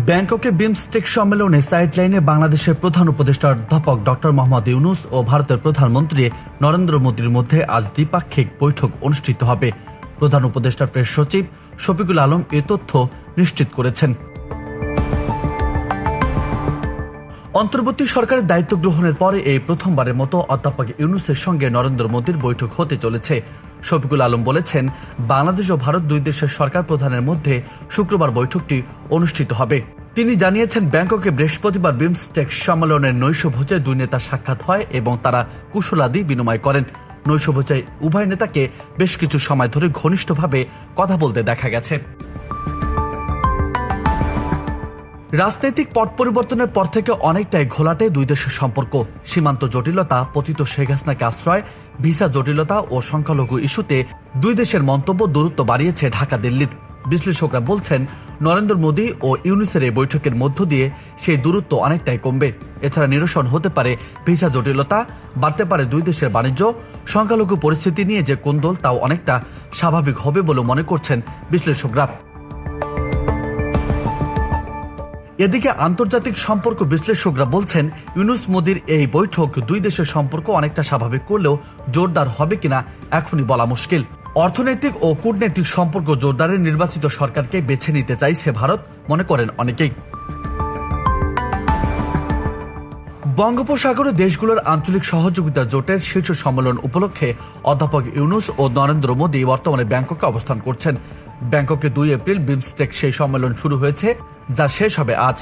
ব্যাংককে বিমস্টেক সম্মেলনে সাইডলাইনে বাংলাদেশের প্রধান উপদেষ্টা অধ্যাপক ডক্টর মোহাম্মদ ইউনূস ও ভারতের প্রধানমন্ত্রী নরেন্দ্র মোদীর মধ্যে আজ দ্বিপাক্ষিক বৈঠক অনুষ্ঠিত হবে। প্রধান উপদেষ্টা প্রেস সচিব শফিকুল আলম এ তথ্য নিশ্চিত করেছেন। অন্তর্বর্তী সরকারের দায়িত্ব গ্রহণের পরে এই প্রথমবারের মতো অধ্যাপক ইউনূসের সঙ্গে নরেন্দ্র মোদীর বৈঠক হতে চলেছে। শফিকুল আলম বলেছেন, বাংলাদেশ ও ভারত দুই দেশের সরকার প্রধানের মধ্যে শুক্রবার বৈঠকটি অনুষ্ঠিত হবে। তিনি জানিয়েছেন, ব্যাংককে বৃহস্পতিবার বিমস্টেক সম্মেলনের নৈশভোজে দুই নেতা সাক্ষাৎ হয় এবং তারা কুশলাদি বিনিময় করেন। নৈশভোজে উভয় নেতাকে বেশ কিছু সময় ধরে ঘনিষ্ঠভাবে কথা বলতে দেখা গেছে। রাজনৈতিক পট পরিবর্তনের পর থেকে অনেকটাই ঘোলাটে দুই দেশের সম্পর্ক। সীমান্ত জটিলতা, পতিত শেখ হাসিনাকে আশ্রয়, ভিসা জটিলতা ও সংখ্যালঘু ইস্যুতে দুই দেশের মন্তব্য দূরত্ব বাড়িয়েছে ঢাকা দিল্লির। বিশ্লেষকরা বলছেন, নরেন্দ্র মোদী ও ইউনূসের এই বৈঠকের মধ্য দিয়ে সেই দূরত্ব অনেকটাই কমবে। এছাড়া নিরসন হতে পারে ভিসা জটিলতা, বাড়তে পারে দুই দেশের বাণিজ্য, সংখ্যালঘু পরিস্থিতি নিয়ে যে কোন্দল তাও অনেকটা স্বাভাবিক হবে বলে মনে করছেন বিশ্লেষকরা। এদিকে আন্তর্জাতিক সম্পর্ক বিশ্লেষকরা বলছেন, ইউনূস মোদীর এই বৈঠক দুই দেশের সম্পর্ক অনেকটা স্বাভাবিক করলেও জোরদার হবে কিনা এখনই বলা মুশকিল। অর্থনৈতিক ও কূটনৈতিক সম্পর্ক জোরদারের নির্বাচিত সরকারকে বেছে নিতে চাইছে ভারত, মনে করেন অনেকেই। বঙ্গোপসাগরে দেশগুলোর আঞ্চলিক সহযোগিতা জোটের শীর্ষ সম্মেলন উপলক্ষে অধ্যাপক ইউনূস ও নরেন্দ্র মোদী বর্তমানে ব্যাংককে অবস্থান করছেন। ব্যাংককে 2 এপ্রিল বিমস্টেক সেই সম্মেলন শুরু হয়েছে, যা শেষ হবে আজ।